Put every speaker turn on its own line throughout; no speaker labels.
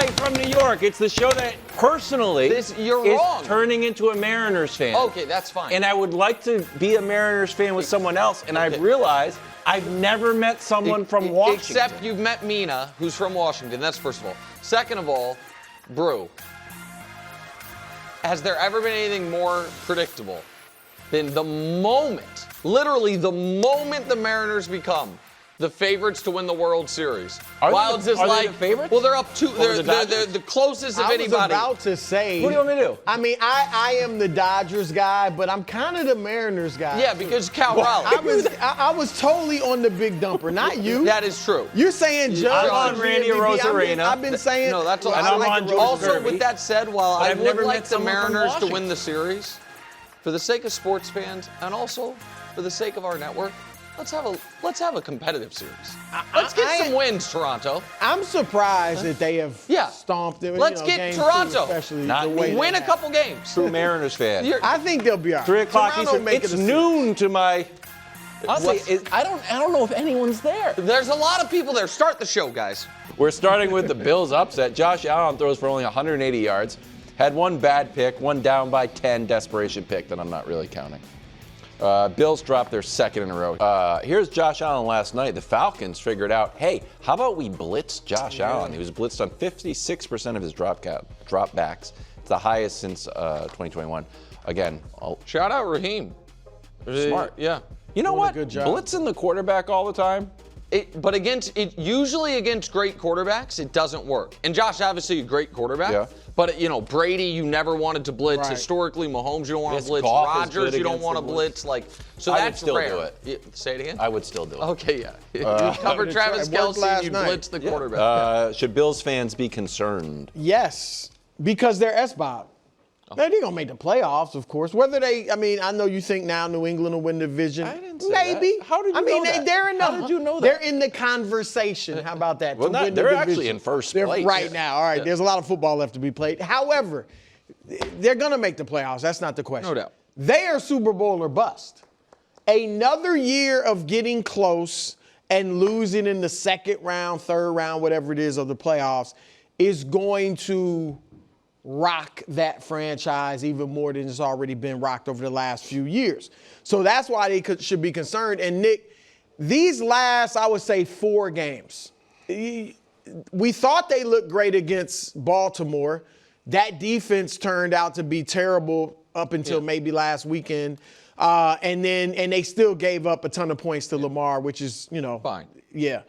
Wright from New York. It's the show that personally
you're
is
wrong.
turning into a Mariners fan.
Okay, that's fine.
And I would like to be a Mariners fan with someone else, and I've realized I've never met someone from Washington.
Except you've met Mina, who's from Washington. That's first of all. Second of all, Brew, has there ever been anything more predictable than the moment, literally the moment the Mariners become the favorites to win the World Series? Wilds is like,
they the favorites?
Well, they're up 2. They're the closest of
I was
anybody.
about to say.
What do you want me to do?
I mean, I am the Dodgers guy, but I'm kind of the Mariners guy.
Yeah, because Cal Raleigh.
I was totally on the big dumper, not you.
That is true.
You're saying Judge.
I'm on Randy Arozarena.
I've been saying.
No, that's all.
And I'm on Joe
Also,
Kirby.
with that said, while
But
I
I've
would
never
like
met
the
someone from
Mariners to
Washington.
win the series, for the sake of sports fans and also for the sake of our network, let's have a competitive series. Let's get some wins, Toronto.
I'm surprised that they have stomped it.
Let's get
game
Toronto.
two, especially
Not
the
me.
way
Win
they
a couple games.
True Mariners fan.
I think they'll be all right.
3 o'clock
Toronto
Eastern.
make
It's
it a
noon to my. Honestly, I don't know if anyone's there.
There's a lot of people there. Start the show, guys.
We're starting with the Bills upset. Josh Allen throws for only 180 yards. Had one bad pick, one down by 10 desperation pick that I'm not really counting. Bills dropped their second in a row. Here's Josh Allen last night. The Falcons figured out, hey, how about we blitz Josh Allen? He was blitzed on 56% of his dropbacks. It's the highest since 2021. Again,
Shout out Raheem.
Smart.
Yeah.
You know what?
good job.
Blitzing the quarterback all the time.
But usually against great quarterbacks, it doesn't work. And Josh, obviously, a great quarterback.
Yeah.
But, Brady, you never wanted to blitz.
Right.
Historically, Mahomes, you don't want
Yes,
to blitz.
Goff is
Rodgers,
good
you don't
against
want to
the
blitz. So
I would
that's
still
rare.
do it.
Say it again?
I would still do it.
Okay, yeah. You cover Travis
It worked
Kelce
last
and you
night.
blitz the quarterback.
Should Bills fans be concerned?
Yes, because they're SBOB. They're going to make the playoffs, of course. Whether I know you think now New England will win the division.
I didn't say
Maybe.
that. How did you know that?
They're in the,
How did you know that?
They're in the conversation. How about that?
Well,
to win the
they're actually
division.
in first
They're
place.
right now. All right, there's a lot of football left to be played. However, they're going to make the playoffs. That's not the question.
No doubt.
They are Super Bowl or bust. Another year of getting close and losing in the second round, third round, whatever it is of the playoffs is going to rock that franchise even more than it's already been rocked over the last few years. So that's why they should be concerned. And Nick, these last, I would say, 4 games, we thought they looked great against Baltimore. That defense turned out to be terrible up until maybe last weekend. And they still gave up a ton of points to Lamar, which is,
Fine.
Yeah.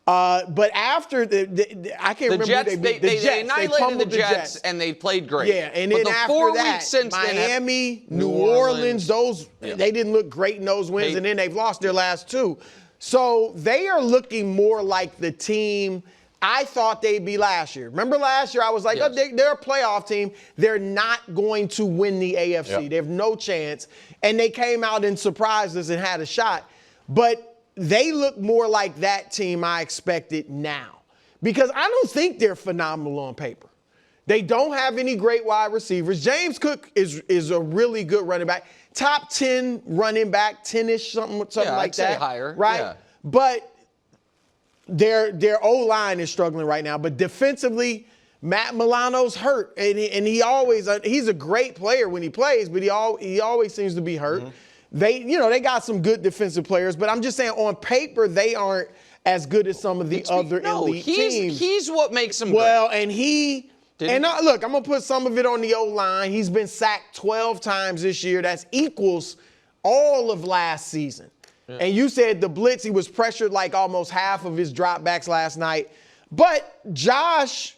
But after I can't remember
Jets,
who they beat. The Jets,
they annihilated
pummeled
the Jets, and they played great.
Yeah, and
but
then
the
after
4
that,
weeks since
Miami,
then,
New Orleans, those
Yeah.
they didn't look great in those wins, and then they've lost their last 2. So they are looking more like the team I thought they'd be last year. Remember last year I was like,
Yes.
oh, they're a playoff team. They're not going to win the AFC.
Yep.
They have no chance. And they came out and surprised us and had a shot. But they look more like that team I expected now. Because I don't think they're phenomenal on paper. They don't have any great wide receivers. James Cook is a really good running back. Top 10 running back, 10-ish, something like
I'd say
that.
higher,
Right?
yeah.
But their O-line is struggling right now. But defensively, Matt Milano's hurt. And he's a great player when he plays, but he always seems to be hurt. Mm-hmm. They got some good defensive players, but I'm just saying on paper they aren't as good as some of the other elite teams.
He's what makes him
well,
great.
and look, I'm going to put some of it on the O-line. He's been sacked 12 times this year. That equals all of last season. Yeah. And you said the blitz, he was pressured like almost half of his dropbacks last night. But Josh,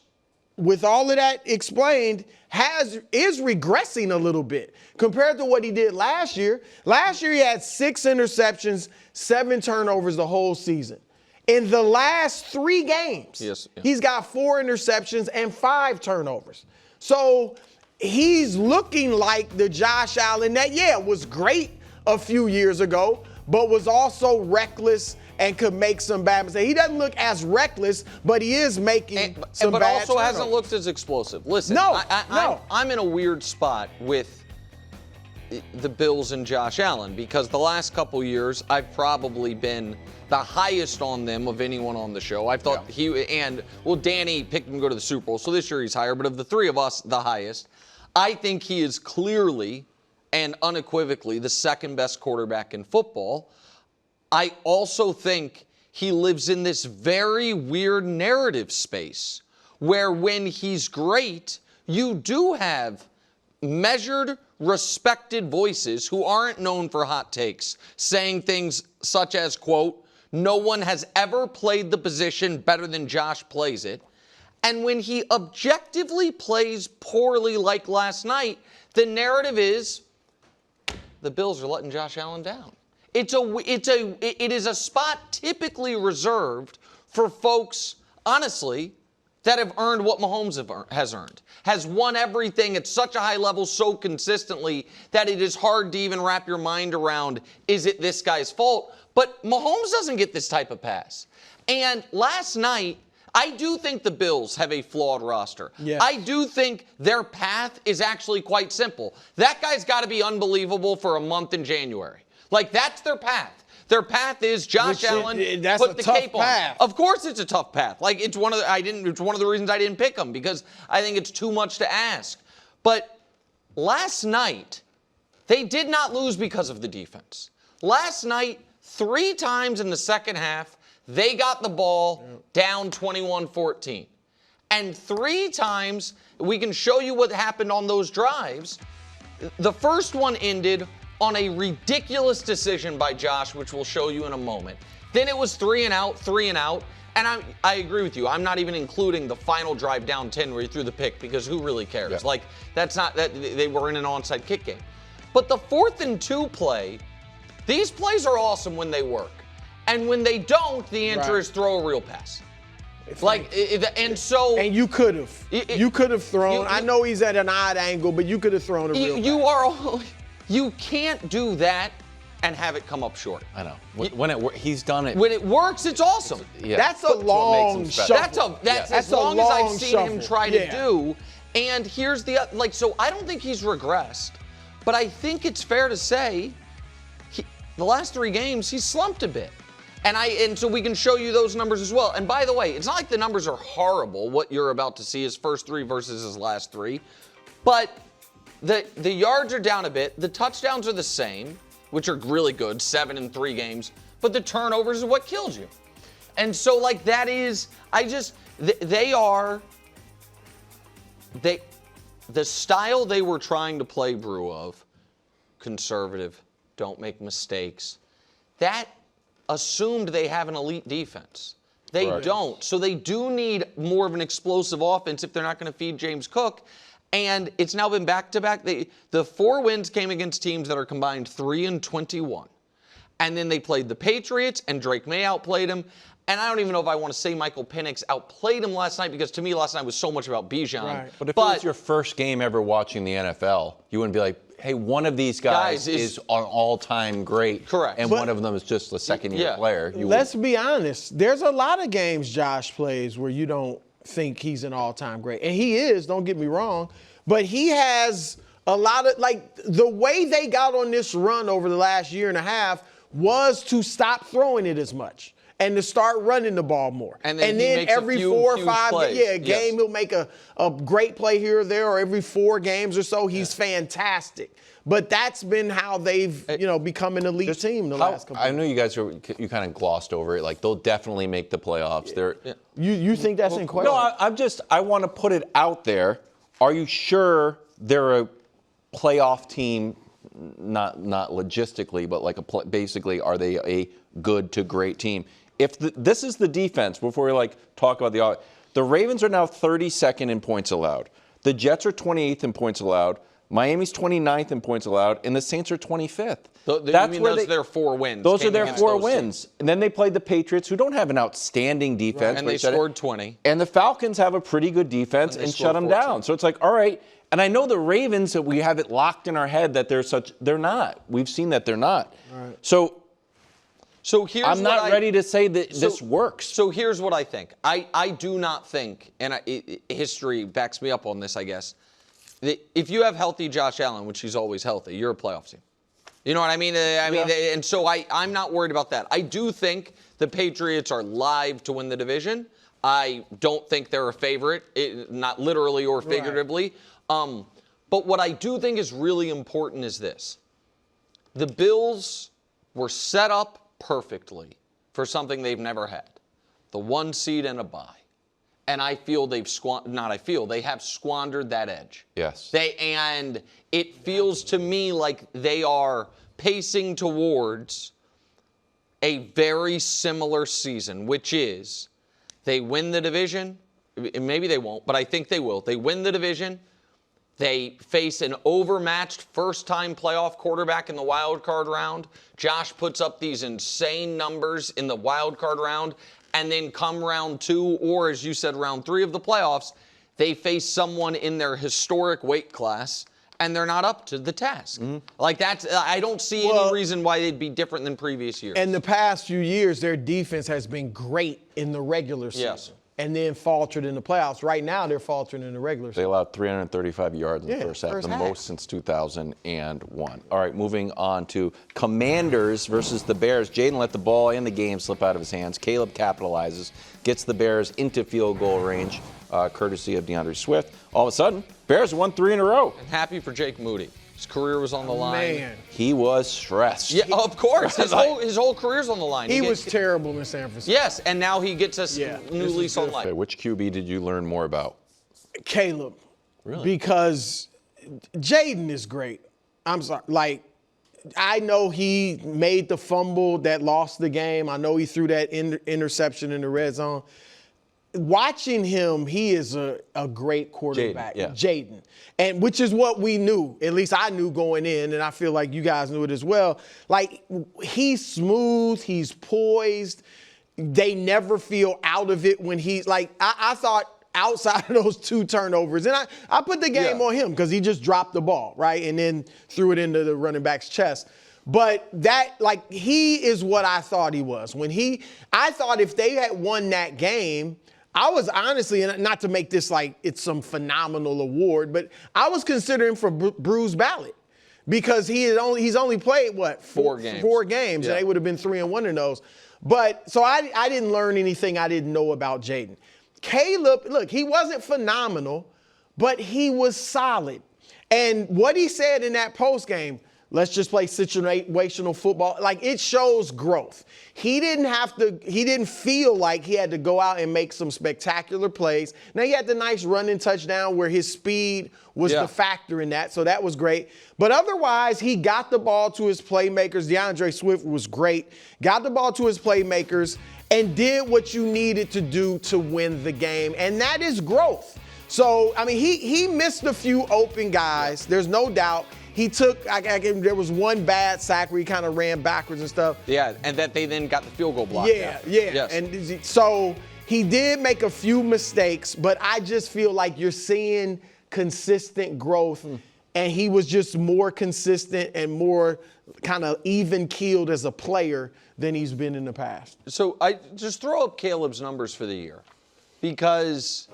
with all of that explained, is regressing a little bit compared to what he did last year. Last year he had 6 interceptions, 7 turnovers the whole season. In the last 3 games, he's got 4 interceptions and 5 turnovers. So he's looking like the Josh Allen that, was great a few years ago, but was also reckless and could make some bad mistakes. He doesn't look as reckless, but he is making some
but
bad
also
turnovers.
hasn't looked as explosive. Listen,
No.
I'm in a weird spot with the Bills and Josh Allen, because the last couple years I've probably been the highest on them of anyone on the show. I thought Danny picked him to go to the Super Bowl, so this year he's higher, but of the three of us, the highest. I think he is clearly and unequivocally the second best quarterback in football. I also think he lives in this very weird narrative space where when he's great, you do have measured, respected voices who aren't known for hot takes, saying things such as, quote, "No one has ever played the position better than Josh plays it." And when he objectively plays poorly like last night, the narrative is the Bills are letting Josh Allen down. It is a spot typically reserved for folks, honestly, that have earned what Mahomes has earned, has won everything at such a high level so consistently that it is hard to even wrap your mind around, is it this guy's fault? But Mahomes doesn't get this type of pass. And last night, I do think the Bills have a flawed roster.
Yes.
I do think their path is actually quite simple. That guy's got to be unbelievable for a month in January. Like, that's their path. Their path is Josh Allen put the cape on. Of course it's a tough path. Like, it's one of the reasons I didn't pick him, because I think it's too much to ask. But last night, they did not lose because of the defense. Last night, 3 times in the second half, they got the ball down 21-14. And 3 times, we can show you what happened on those drives. The first one ended on a ridiculous decision by Josh, which we'll show you in a moment. Then it was 3 and out. And I agree with you. I'm not even including the final drive down 10 where he threw the pick, because who really cares? Yeah. Like, they were in an onside kick game. But the 4th and 2 play, these plays are awesome when they work. And when they don't, the answer is throw a real pass. And
you could have. You could have thrown. I know he's at an odd angle, but you could have thrown a real pass.
You can't do that and have it come up short.
I know. He's done it.
When it works, it's awesome.
Yeah. That's a long shuffle.
That's as long as I've seen him try to do. And here's so I don't think he's regressed, but I think it's fair to say the last 3 games he's slumped a bit. And so we can show you those numbers as well. And by the way, it's not like the numbers are horrible, what you're about to see, his first 3 versus his last 3. But the yards are down a bit. The touchdowns are the same, which are really good, 7 in 3 games. But the turnovers are what kills you. And so, that is, the style they were trying to play Brew of, conservative, don't make mistakes, that assumed they have an elite defense. They don't. So they do need more of an explosive offense if they're not going to feed James Cook. And it's now been back-to-back. The 4 wins came against teams that are combined 3-21. And then they played the Patriots, and Drake May outplayed him. And I don't even know if I want to say Michael Penix outplayed him last night, because to me last night was so much about Bijan.
Right. But if it was your first game ever watching the NFL, you wouldn't be like, hey, one of these guys is an all-time great.
Correct.
And one of them is just a second-year player.
Let's be honest. There's a lot of games Josh plays where you don't think he's an all-time great. And he is, don't get me wrong. But he has a lot of, the way they got on this run over the last year and a half was to stop throwing it as much and to start running the ball more. And then every 4 or 5 game, he'll make a great play here or there, or every 4 games or so, he's fantastic. But that's been how they've, become an elite team the last couple.
I know you guys you kind of glossed over it. They'll definitely make the playoffs.
You think that's in question?
No, I want to put it out there. Are you sure they're a playoff team? Not logistically, but basically, are they a good to great team? If this is the defense, before we talk about the Ravens are now 32nd in points allowed. The Jets are 28th in points allowed. Miami's 29th in points allowed, and the Saints are 25th.
That's where those are their 4 wins.
Those are their 4 wins. And then they played the Patriots, who don't have an outstanding defense.
Right. And they scored 20.
And the Falcons have a pretty good defense and shut them down. So it's all right. And I know the Ravens, we have it locked in our head that they're not. We've seen that they're not.
Right.
So here's
I'm not ready to say that this works.
So here's what I think. I do not think, and history backs me up on this, I guess. if you have healthy Josh Allen, which he's always healthy, you're a playoff team. You know what I mean? And so I'm not worried about that. I do think the Patriots are live to win the division. I don't think they're a favorite, not literally or figuratively. Right. But what I do think is really important is this. The Bills were set up perfectly for something they've never had. The 1 seed and a bye. And I feel they have squandered that edge.
Yes.
And it feels to me like they are pacing towards a very similar season, which is they win the division. Maybe they won't, but I think they will. They win the division. They face an overmatched first-time playoff quarterback in the wild card round. Josh puts up these insane numbers in the wild card round. And then come round 2, or as you said, round 3 of the playoffs, they face someone in their historic weight class, and they're not up to the task. Mm-hmm. Like I don't see any reason why they'd be different than previous years.
In the past few years, their defense has been great in the regular season.
Yes.
And then faltered in the playoffs. Right now, they're faltering in the regular season.
They allowed 335 yards in the first half, the most since 2001. All right, moving on to Commanders versus the Bears. Jaden let the ball and the game slip out of his hands. Caleb capitalizes, gets the Bears into field goal range, courtesy of DeAndre Swift. All of a sudden, Bears won 3 in a row.
And happy for Jake Moody. His career was on the line.
Man.
He was stressed.
Yeah, of course. His whole career's on the line.
He was terrible in San Francisco.
Yes, and now he gets us new lease on life.
Okay, which QB did you learn more about?
Caleb.
Really?
Because Jaden is great. I'm sorry. Like, I know he made the fumble that lost the game. I know he threw that interception in the red zone. Watching him, he is a great quarterback, Jaden. And which is what we knew, at least I knew going in, and I feel like you guys knew it as well. Like, he's smooth, he's poised. They never feel out of it when he's like, I thought outside of those 2 turnovers, and I put the game on him because he just dropped the ball, right, and then threw it into the running back's chest. But that, like, he is what I thought he was. I thought if they had won that game, I was honestly, and not to make this like it's some phenomenal award, but I was considering for Bruce Ballot because he's only played, what, 4 games. 4 games, and they would have been 3-1 in those. But so I didn't learn anything I didn't know about Jaden. Caleb, look, he wasn't phenomenal, but he was solid. And what he said in that post game, let's just play situational football. Like, it shows growth. He didn't feel like he had to go out and make some spectacular plays. Now, he had the nice running touchdown where his speed was the factor in that, so that was great. But otherwise, he got the ball to his playmakers. DeAndre Swift was great. Got the ball to his playmakers and did what you needed to do to win the game, and that is growth. So, I mean, he missed a few open guys. There's no doubt. He took, there was one bad sack where he kind of ran backwards and stuff.
Yeah, and that they then got the field goal block.
Yeah. Yes. And so he did make a few mistakes, but I just feel like you're seeing consistent growth, and he was just more consistent and more kind of even-keeled as a player than he's been in the past.
So I just throw up Caleb's numbers for the year because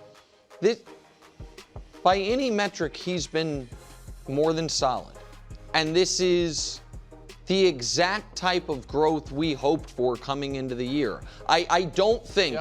by any metric, he's been more than solid. And this is the exact type of growth we hoped for coming into the year. I don't think,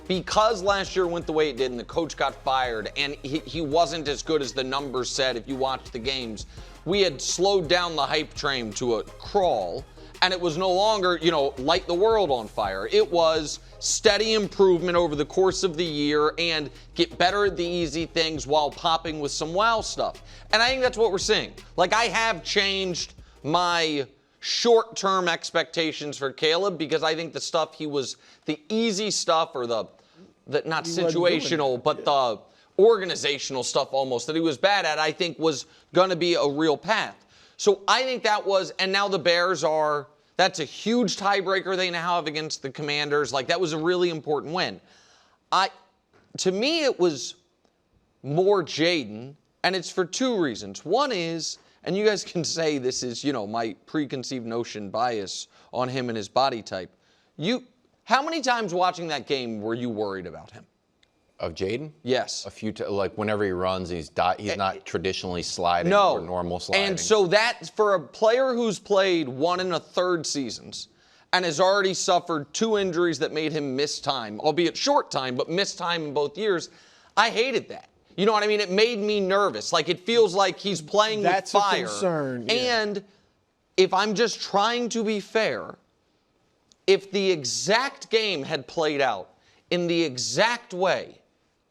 because last year went the way it did and the coach got fired and he wasn't as good as the numbers said if you watched the games, we had slowed down the hype train to a crawl, and it was no longer, light the world on fire. It was steady improvement over the course of the year and get better at the easy things while popping with some wow stuff. And I think that's what we're seeing. Like, I have changed my short-term expectations for Caleb because I think the easy stuff or the not situational, but the organizational stuff almost that he was bad at, I think was going to be a real path. So I think and now the Bears that's a huge tiebreaker they now have against the Commanders. Like, that was a really important win. To me, it was more Jaden, and it's for 2 reasons. One is, and you guys can say this is, my preconceived notion bias on him and his body type. How many times watching that game were you worried about him?
Of Jaden?
Yes.
A few like whenever he runs, he's not traditionally sliding
No.
or normal sliding.
And so that, for a player who's played 1 1/3 seasons and has already suffered 2 injuries that made him miss time, albeit short time, but miss time in both years, I hated that. You know what I mean? It made me nervous. Like, it feels like he's playing with fire.
That's a concern. Yeah.
And if I'm just trying to be fair, if the exact game had played out in the exact way,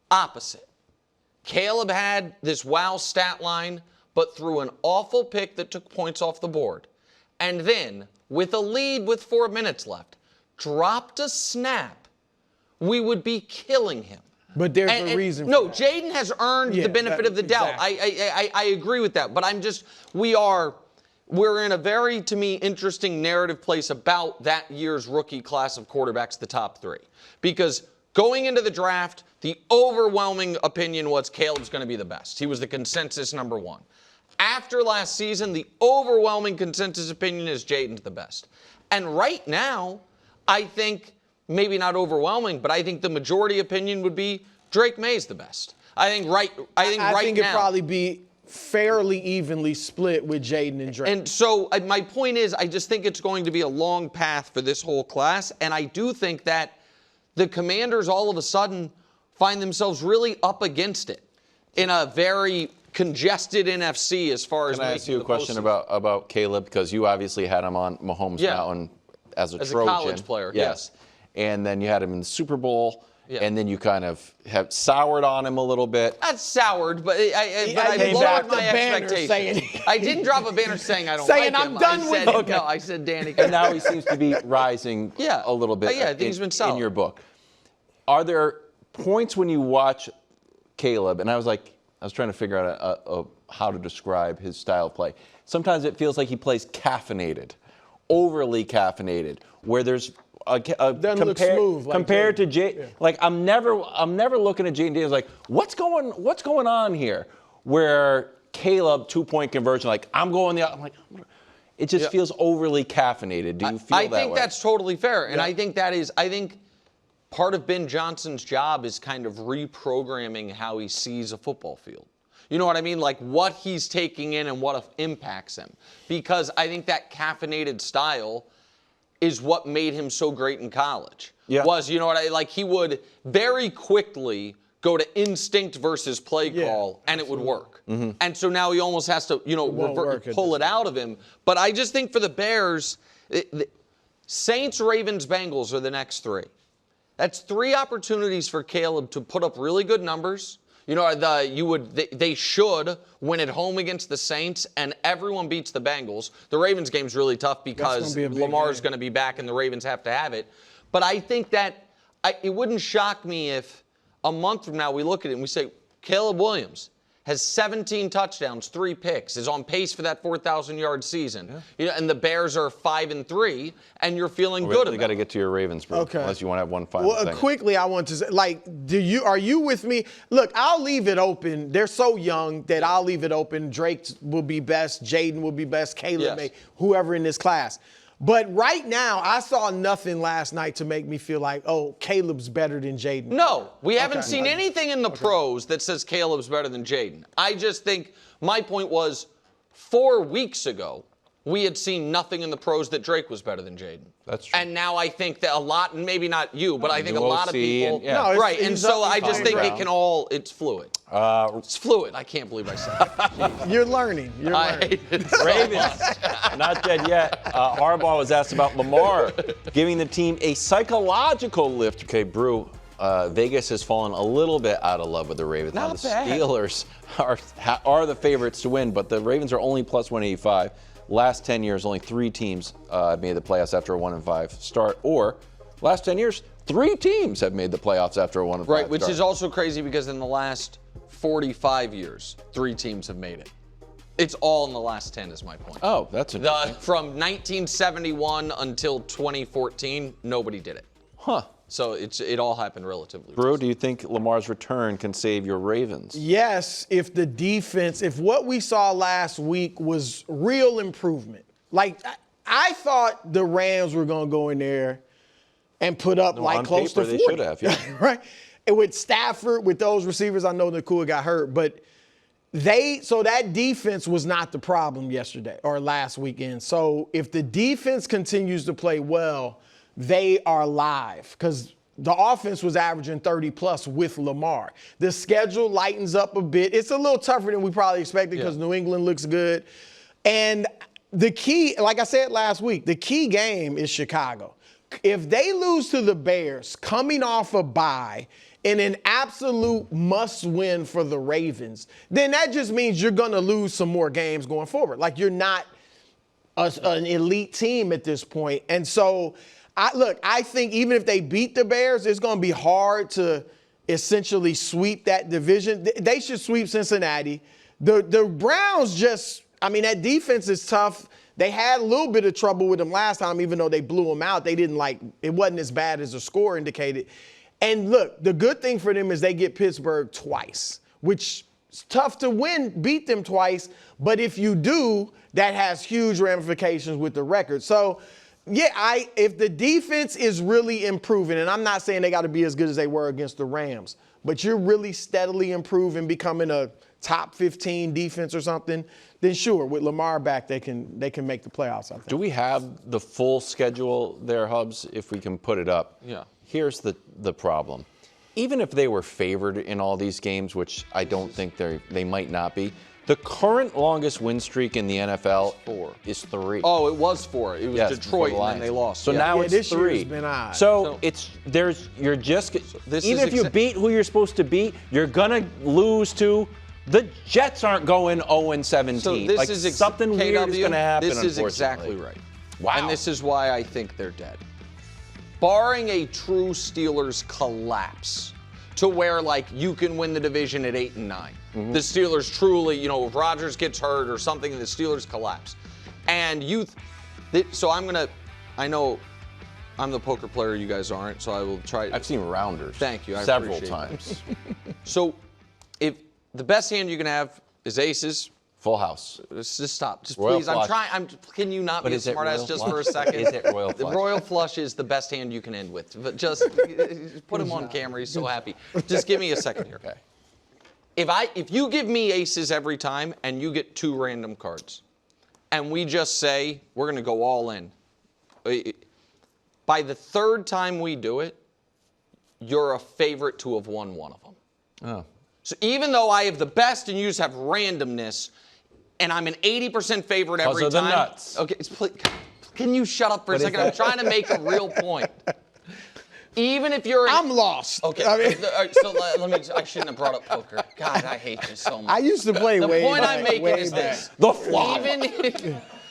opposite, Caleb had this wow stat line, but threw an awful pick that took points off the board, and then, with a lead with 4 minutes left, dropped a snap, we would be killing him.
But there's a reason for
No,
that.
Jaden has earned the benefit of the doubt.
Exactly.
I agree with that. But we're in a very, to me, interesting narrative place about that year's rookie class of quarterbacks, the top 3. Because going into the draft, the overwhelming opinion was Caleb's going to be the best. He was the consensus number 1. After last season, the overwhelming consensus opinion is Jaden's the best. And right now, I think, maybe not overwhelming, but I think the majority opinion would be Drake May's the best. I think right now.
it'd probably be fairly evenly split with Jaden and Drake.
And so my point is, I just think it's going to be a long path for this whole class, and I do think that the Commanders all of a sudden find themselves really up against it in a very congested NFC as far as
Can I ask you a question about Caleb? Because you obviously had him on Mahomes Mountain as a Trojan.
A college player, yes.
And then you had him in the Super Bowl,
Yeah.
and then you kind of have soured on him a little bit.
Not soured, but I
came
lowered
back
my
the banner
expectations. I didn't drop a banner saying I don't
Saying
like
I'm
him.
done
I
with
said,
him.
No, I said Danny.
And now he seems to be rising a little bit
I think he's been solid.
in your book. Are there points when you watch Caleb, and I was trying to figure out how to describe his style of play. Sometimes it feels like he plays caffeinated, overly caffeinated, where there's
Doesn't look smooth. Like
compared to
Jaden.
Jay.
Yeah.
Like I'm never looking at Jaden Daniels like what's going on here? Where Caleb 2-point conversion, like I'm like. It just feels overly caffeinated. Do you feel that way?
I think that's totally fair, and I think part of Ben Johnson's job is kind of reprogramming how he sees a football field. You know what I mean? Like what he's taking in and what impacts him. Because I think that caffeinated style is what made him so great in college.
Yeah.
He would very quickly go to instinct versus play call, and it would work. Mm-hmm. And so now he almost has to, pull it out of him. But I just think for the Bears, Saints, Ravens, Bengals are the next 3. That's 3 opportunities for Caleb to put up really good numbers. They should win at home against the Saints, and everyone beats the Bengals. The Ravens game's really tough because Lamar's going to be back and the Ravens have to have it. But I think that it wouldn't shock me if a month from now we look at it and we say, Caleb Williams has 17 touchdowns, 3 picks, is on pace for that 4,000-yard season. Yeah. And the Bears are 5-3, and you're feeling good about it.
You got to get to your Ravens, bro.
Okay.
Unless you want to have one final thing.
Quickly, I want to say, are you with me? Look, I'll leave it open. They're so young that I'll leave it open. Drake will be best. Jaden will be best. Caleb may, whoever in this class. But right now, I saw nothing last night to make me feel like, oh, Caleb's better than Jaden.
No, we haven't seen anything in the pros that says Caleb's better than Jaden. I just think my point was 4 weeks ago, we had seen nothing in the pros that Drake was better than Jaden.
That's true.
And now I think that a lot, maybe not you, but I think a lot of people.
And,
And so I just think it's fluid. It's fluid. I can't believe I said that.
You're learning.
Ravens, not dead yet. Harbaugh was asked about Lamar giving the team a psychological lift. Okay, Brew, Vegas has fallen a little bit out of love with the Ravens.
Not
now the
bad.
Steelers are the favorites to win, but the Ravens are only plus 185. Last 10 years, only 3 teams have made the playoffs after a 1-5 start. Or last 10 years, 3 teams have made the playoffs after a 1-5 start.
Right, which is also crazy because in the last 45 years, 3 teams have made it. It's all in the last 10 is my point.
Oh, that's interesting.
From 1971 until 2014, nobody did it.
Huh.
So it all happened relatively.
Brew, do you think Lamar's return can save your Ravens?
Yes, if what we saw last week was real improvement. Like, I thought the Rams were going to go in there and put up close to 40.
They should have, yeah.
Right? with Stafford, with those receivers, I know Nakua got hurt, but so that defense was not the problem yesterday or last weekend. So if the defense continues to play well, they are live because the offense was averaging 30-plus with Lamar. The schedule lightens up a bit. It's a little tougher than we probably expected because New England looks good. And the key, like I said last week, the key game is Chicago. If they lose to the Bears coming off a bye in an absolute must-win for the Ravens, then that just means you're going to lose some more games going forward. Like, you're not an elite team at this point. And so, I think even if they beat the Bears, it's going to be hard to essentially sweep that division. They should sweep Cincinnati. The Browns that defense is tough. They had a little bit of trouble with them last time, even though they blew them out. It wasn't as bad as the score indicated. And look, the good thing for them is they get Pittsburgh twice, which is tough to beat them twice. But if you do, that has huge ramifications with the record. So, if the defense is really improving, and I'm not saying they got to be as good as they were against the Rams, but you're really steadily improving, becoming a top 15 defense or something, then sure, with Lamar back, they can make the playoffs, I think.
Do we have the full schedule there, Hubs, if we can put it up?
Yeah.
Here's the problem. Even if they were favored in all these games, which I don't think they might not be, the current longest win streak in the NFL is 3.
Oh, it was 4. It was Detroit, and then they lost.
So now it's
this
3.
Year's been odd.
So even if you beat who you're supposed to beat, you're gonna lose to the Jets. Aren't going 0-17.
So this is
something weird is gonna happen.
This is exactly right.
Wow.
And this is why I think they're dead. Barring a true Steelers collapse, to where you can win the division at 8 and 9. Mm-hmm. The Steelers truly, if Rodgers gets hurt or something, the Steelers collapse. And I know I'm the poker player, you guys aren't, so I will try.
I've seen rounders.
Thank you.
Several times.
So if the best hand you can have is aces.
Full house.
Just stop. Just
Royal
please.
flush.
Can you not be a smartass just for a
flush?
second?
Is it royal flush?
The royal flush is the best hand you can end with. But just put him on camera. He's so happy. Just give me a second here.
Okay.
If you give me aces every time and you get 2 random cards, and we just say we're going to go all in, by the 3rd time we do it, you're a favorite to have won one of them.
Oh.
So even though I have the best and you just have randomness, and I'm an 80% favorite every time.
Because of the nuts.
Okay, can you shut up for a second? I'm trying to make a real point. Even if you're
I'm lost.
Okay,
I mean,
so let me. I shouldn't have brought up poker. God, I hate you so much.
I used to play
the
way
point
back,
I'm making
way
is
back.
this.
The flop.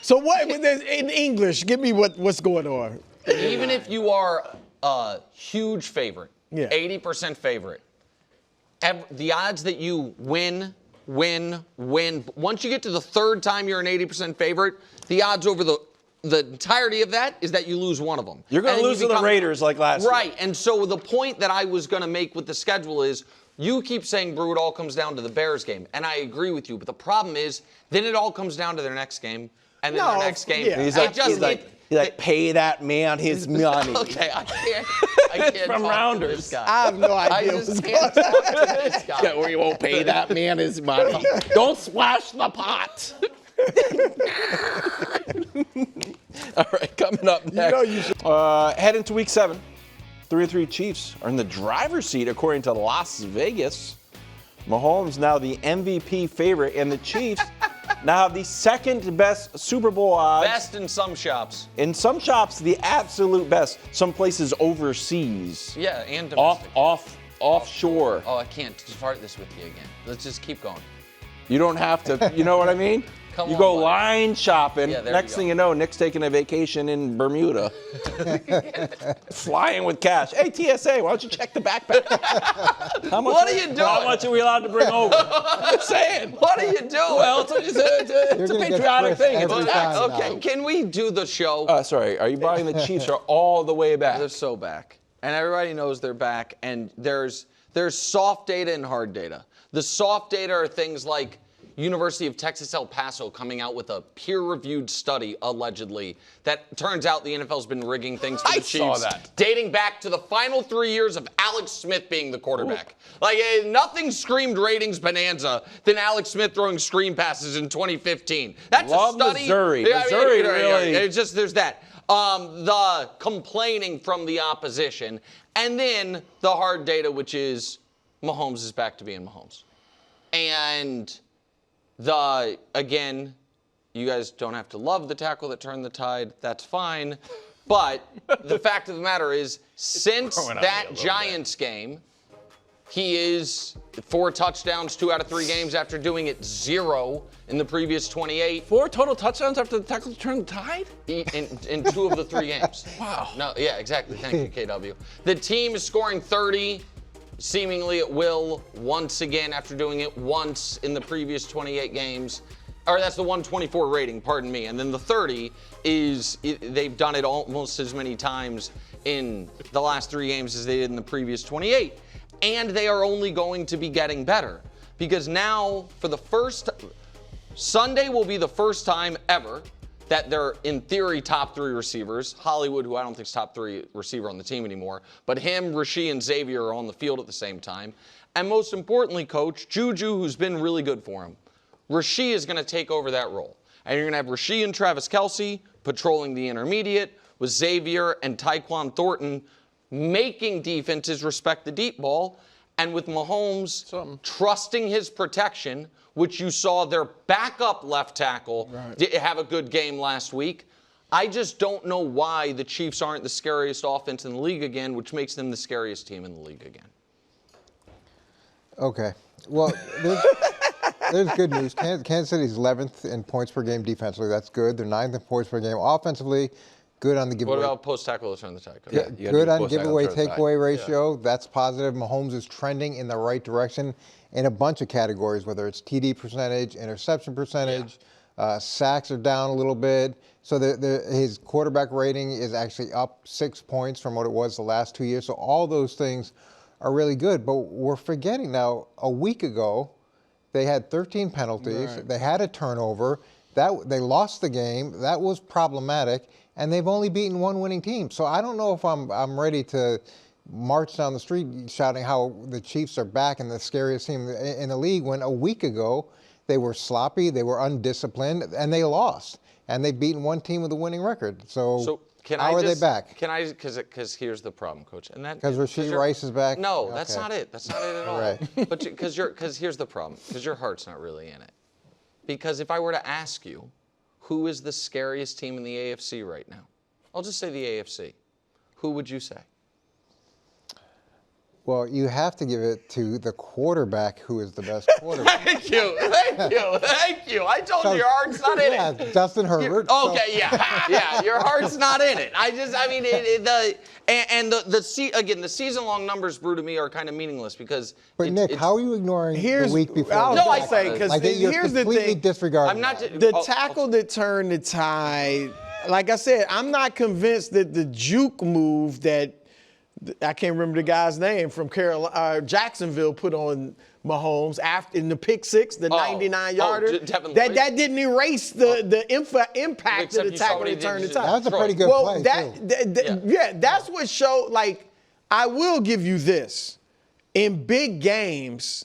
So what in English? Give me what's going on.
Even if you are a huge favorite, 80% favorite, the odds that you win. Once you get to the 3rd time you're an 80% favorite, the odds over the entirety of that is that you lose one of them.
You're going to lose to the Raiders like last year.
Right, and so the point that I was going to make with the schedule is you keep saying, Brew, it all comes down to the Bears game, and I agree with you, but the problem is then it all comes down to their next game, and then their next game.
Yeah.
He's like, pay that man his money.
Okay, I can't
from
talk
Rounders.
to this guy.
I have no idea.
I
what's
just
going
can't talk to this guy.
Yeah, or you won't pay that man his money. Don't splash the pot. All right, coming up next. Head into week 7. 3-3 Chiefs are in the driver's seat according to Las Vegas. Mahomes now the MVP favorite, and the Chiefs now have the 2nd best Super Bowl odds.
Best in some shops.
In some shops, the absolute best. Some places overseas.
Yeah, and domestic.
Offshore.
Oh, I can't start this with you again. Let's just keep going.
You don't have to, you know what I mean?
Come
you
on,
go
buddy.
line shopping.
Yeah, there
Next
you
thing
go.
you know, Nick's taking a vacation in Bermuda. Flying with cash. Hey, TSA, why don't you check the backpack?
What are you doing?
How much are we allowed to bring over? Just saying.
What are you doing?
Well, it's a patriotic thing. It's a
every
tax.
time.
Okay, can we do the show?
Sorry, are you buying the Chiefs are all the way back?
They're so back. And everybody knows they're back. And there's soft data and hard data. The soft data are things like University of Texas El Paso coming out with a peer-reviewed study, allegedly, that turns out the NFL's been rigging things for the Chiefs.
I saw that.
Dating back to the final 3 years of Alex Smith being the quarterback. Like, nothing screamed ratings bonanza than Alex Smith throwing screen passes in 2015. That's
Love
a study.
Missouri.
Yeah,
Missouri really.
It's just, there's that. The complaining from the opposition. And then the hard data, which is Mahomes is back to being Mahomes. And again, you guys don't have to love the tackle that turned the tide. That's fine. But the fact of the matter is, since that Giants game, he is 4 touchdowns, 2 out of 3 games after doing it 0 in the previous 28.
4 total touchdowns after the tackle turned the tide?
In 2 of the 3 games.
Wow.
No, yeah, exactly. Thank you, KW. The team is scoring 30, seemingly at will, once again after doing it once in the previous 28 games. Or that's the 124 rating, pardon me. And then the 30 is, they've done it almost as many times in the last 3 games as they did in the previous 28. And they are only going to be getting better. Because now, for the first, Sunday will be the first time ever that they're, in theory, top 3 receivers. Hollywood, who I don't think is top 3 receiver on the team anymore. But him, Rasheed, and Xavier are on the field at the same time. And most importantly, Coach, Juju, who's been really good for him. Rasheed is going to take over that role. And you're going to have Rasheed and Travis Kelce patrolling the intermediate with Xavier and Tyquan Thornton making defenses respect the deep ball. And with Mahomes trusting his protection, which you saw their backup left tackle have a good game last week. I just don't know why the Chiefs aren't the scariest offense in the league again, which makes them the scariest team in the league again.
Okay. Well, there's good news. Kansas City's 11th in points per game defensively. That's good. They're 9th in points per game offensively. Good on the giveaway.
What about post-tackle to turn the tide?
Yeah, good on giveaway takeaway ratio. That's positive. Mahomes is trending in the right direction in a bunch of categories, whether it's TD percentage, interception percentage, sacks are down a little bit. So his quarterback rating is actually up 6 points from what it was the last 2 years. So all those things are really good. But we're forgetting now, a week ago, they had 13 penalties. Right. They had a turnover. They lost the game. That was problematic. And they've only beaten 1 winning team. So I don't know if I'm ready to march down the street shouting how the Chiefs are back and the scariest team in the league, when a week ago they were sloppy, they were undisciplined, and they lost. And they've beaten 1 team with a winning record. So how are they back?
Because here's the problem, Coach.
Because Rasheed Rice is back?
No, that's not it. That's not it at all.
Right.
But because here's the problem. Because your heart's not really in it. Because if I were to ask you, who is the scariest team in the AFC right now? I'll just say the AFC. Who would you say?
Well, you have to give it to the quarterback who is the best quarterback.
Thank you. I told you your heart's not in it.
Justin Herbert.
Yeah, your heart's not in it. The season-long numbers, Brew, to me are kind of meaningless because.
But Nick, how are you ignoring the week before?
I say because here's the thing.
Disregarding
the tackle that turned the tide. Like I said, I'm not convinced that the juke move that. I can't remember the guy's name from Jacksonville put on Mahomes in the pick 6, the 99-yarder. That didn't erase the impact of the tackle that turned the tide.
That was a pretty good play.
That's what showed. Like, I will give you this: in big games,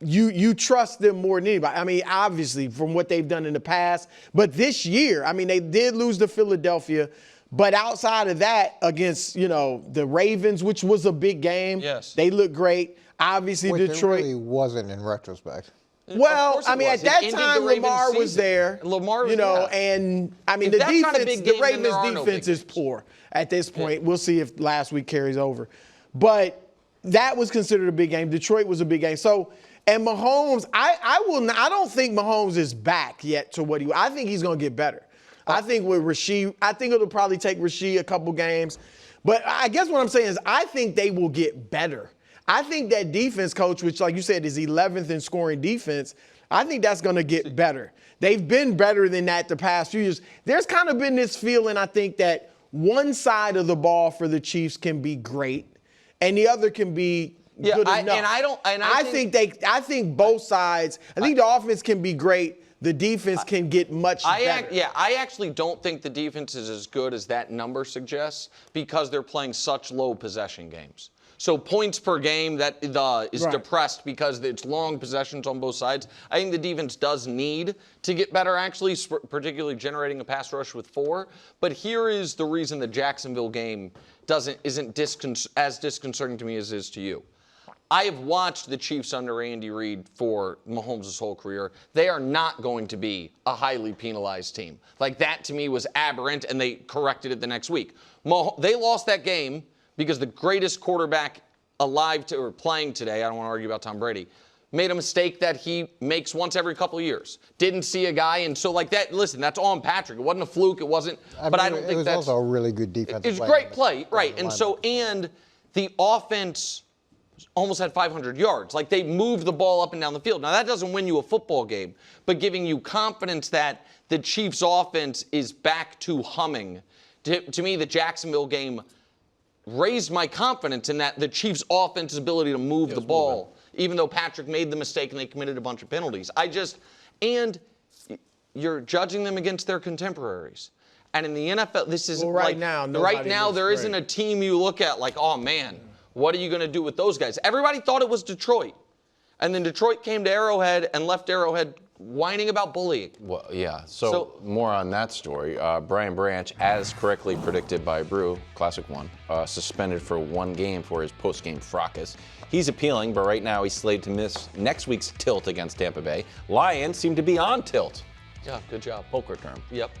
you trust them more than anybody. I mean, obviously from what they've done in the past, but this year, I mean, they did lose to Philadelphia. But outside of that, against, the Ravens, which was a big game, they look great. Obviously, Detroit.
It really wasn't in retrospect.
Well, I mean, at that time, Lamar was there.
Lamar was
and I mean, the Ravens defense is poor at this point. We'll see if last week carries over. But that was considered a big game. Detroit was a big game. So, and Mahomes, I don't think Mahomes is back yet to what I think he's going to get better. I think with Rasheed, it'll probably take Rasheed a couple games. But I guess what I'm saying is I think they will get better. I think that defense coach, which like you said is 11th in scoring defense, I think that's going to get better. They've been better than that the past few years. There's kind of been this feeling, I think, that one side of the ball for the Chiefs can be great and the other can be good enough. I think both sides. I think the offense can be great. The defense can get much better.
I actually don't think the defense is as good as that number suggests because they're playing such low possession games. So points per game that is depressed because it's long possessions on both sides. I think the defense does need to get better, actually, particularly generating a pass rush with 4. But here is the reason the Jacksonville game isn't as disconcerting to me as it is to you. I have watched the Chiefs under Andy Reid for Mahomes' whole career. They are not going to be a highly penalized team. Like, that to me was aberrant, and they corrected it the next week. They lost that game because the greatest quarterback alive or playing today, I don't want to argue about Tom Brady, made a mistake that he makes once every couple of years. Didn't see a guy, and so like that, listen, that's on Patrick. It wasn't a fluke, it wasn't, I don't think that's.
It was also a really good defensive play.
It was a great play, right, and the offense almost had 500 yards. Like, they moved the ball up and down the field. Now, that doesn't win you a football game, but giving you confidence that the Chiefs' offense is back to humming. To me, the Jacksonville game raised my confidence in that the Chiefs' offense's ability to move the ball, even though Patrick made the mistake and they committed a bunch of penalties. And you're judging them against their contemporaries. And in the NFL, this is
right now there
isn't a team you look at like, oh man, what are you going to do with those guys? Everybody thought it was Detroit. And then Detroit came to Arrowhead and left Arrowhead whining about bullying.
Well, yeah. So more on that story. Brian Branch, as correctly predicted by Brew, Classic One, suspended for 1 game for his post-game fracas. He's appealing, but right now he's slated to miss next week's tilt against Tampa Bay. Lions seem to be on tilt.
Yeah, good job.
Poker term.
Yep.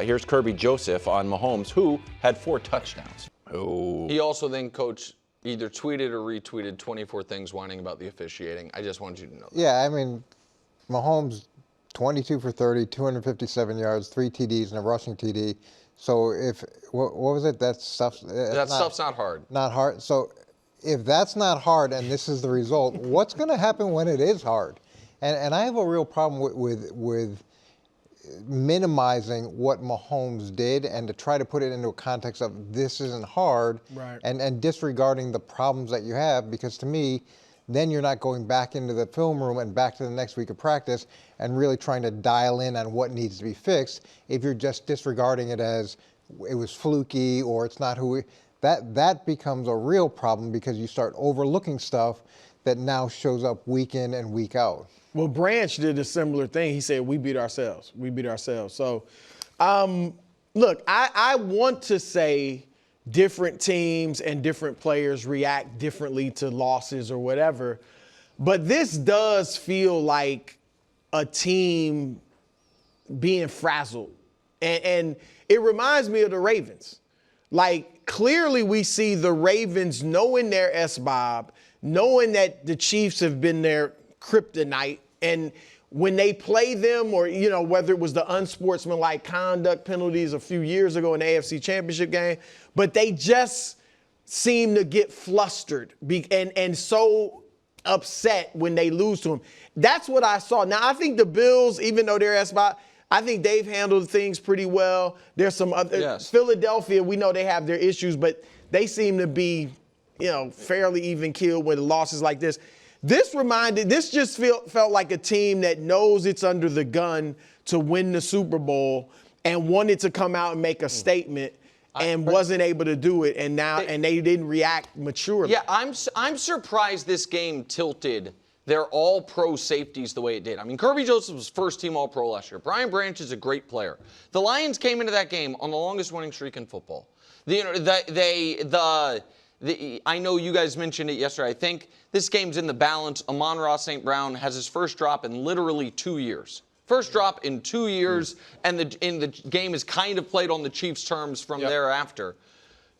Here's Kirby Joseph on Mahomes, who had 4 touchdowns. Oh.
He also then, Coach, either tweeted or retweeted 24 things whining about the officiating. I just wanted you to know that.
Yeah, I mean, Mahomes, 22 for 30, 257 yards, 3 TDs, and a rushing TD. So what was it? That stuff's
not hard.
Not hard. So if that's not hard and this is the result, what's going to happen when it is hard? And I have a real problem with minimizing what Mahomes did and to try to put it into a context of this isn't hard, and disregarding the problems that you have, because to me, then you're not going back into the film room and back to the next week of practice and really trying to dial in on what needs to be fixed. If you're just disregarding it as it was fluky or it's not that becomes a real problem, because you start overlooking stuff that now shows up week in and week out.
Well, Branch did a similar thing. He said, we beat ourselves. We beat ourselves. So, look, I want to say different teams and different players react differently to losses or whatever. But this does feel like a team being frazzled. And it reminds me of the Ravens. Like, clearly we see the Ravens knowing their S-Bob, knowing that the Chiefs have been their kryptonite. And when they play them, or, you know, whether it was the unsportsmanlike conduct penalties a few years ago in the AFC Championship game, but they just seem to get flustered and so upset when they lose to them. That's what I saw. Now, I think the Bills, even though they're S-Bob, I think they've handled things pretty well. There's some other.
Yes.
Philadelphia, we know they have their issues, but they seem to be, you know, fairly even keeled with losses like this. This just felt like a team that knows it's under the gun to win the Super Bowl and wanted to come out and make a statement and wasn't able to do it, and they didn't react maturely.
Yeah, I'm surprised this game tilted their all-pro safeties the way it did. I mean, Kirby Joseph was first-team all-pro last year. Brian Branch is a great player. The Lions came into that game on the longest winning streak in football. I know you guys mentioned it yesterday. I think this game's in the balance. Amon-Ra St. Brown has his first drop in literally 2 years. First drop in 2 years, and the game is kind of played on the Chiefs' terms from thereafter.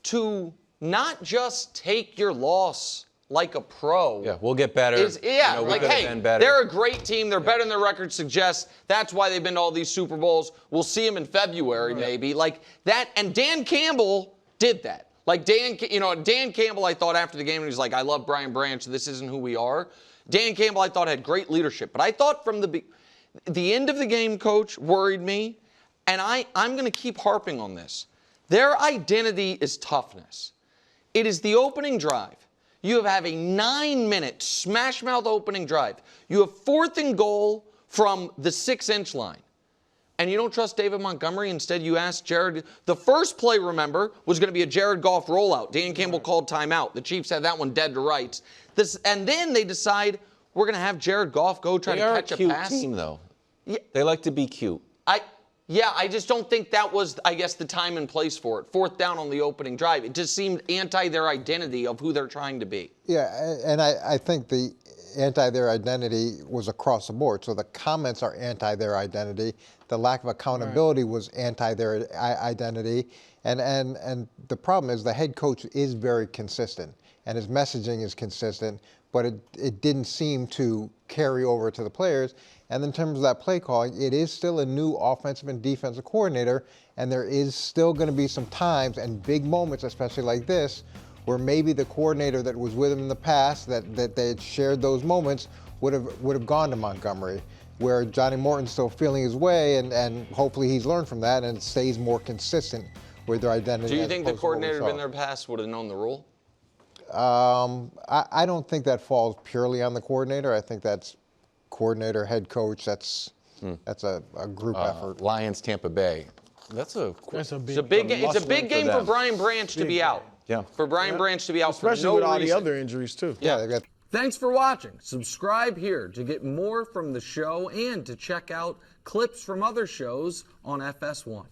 To not just take your loss like a pro.
Yeah, we'll get better.
They're a great team. They're better than their record suggests. That's why they've been to all these Super Bowls. We'll see them in February, maybe. Like that, and Dan Campbell did that. Like Dan Campbell, I thought after the game, he was like, I love Brian Branch. This isn't who we are. Dan Campbell, I thought, had great leadership. But I thought from the end of the game, Coach, worried me. And I'm going to keep harping on this. Their identity is toughness. It is the opening drive. You have a 9-minute smash-mouth opening drive. You have 4th and goal from the 6-inch line. And you don't trust David Montgomery. Instead, you ask Jared. The first play, remember, was going to be a Jared Goff rollout. Dan Campbell called timeout. The Chiefs had that one dead to rights. And then they decide we're going to have Jared Goff go try to catch a pass.
They are a cute team, though.
Yeah.
They like to be cute.
I just don't think that was, I guess, the time and place for it. 4th down on the opening drive. It just seemed anti their identity of who they're trying to be.
Yeah, and I think the anti their identity was across the board. So the comments are anti their identity. The lack of accountability was anti their identity. And the problem is the head coach is very consistent and his messaging is consistent, but it didn't seem to carry over to the players. And in terms of that play calling, it is still a new offensive and defensive coordinator, and there is still going to be some times and big moments, especially like this, where maybe the coordinator that was with him in the past, that they had shared those moments, would have gone to Montgomery, where Johnny Morton's still feeling his way, and hopefully he's learned from that and stays more consistent with their identity.
Do you think the coordinator in their past would have known the rule?
I don't think that falls purely on the coordinator. I think that's coordinator, head coach. That's a group effort.
Lions, Tampa Bay. It's a
big game for Brian Branch to be out.
Yeah.
For Brian Branch to be out
especially
for no
with all
reason.
the other injuries too.
Yeah.
Thanks for watching. Subscribe here to get more from the show and to check out clips from other shows on FS1.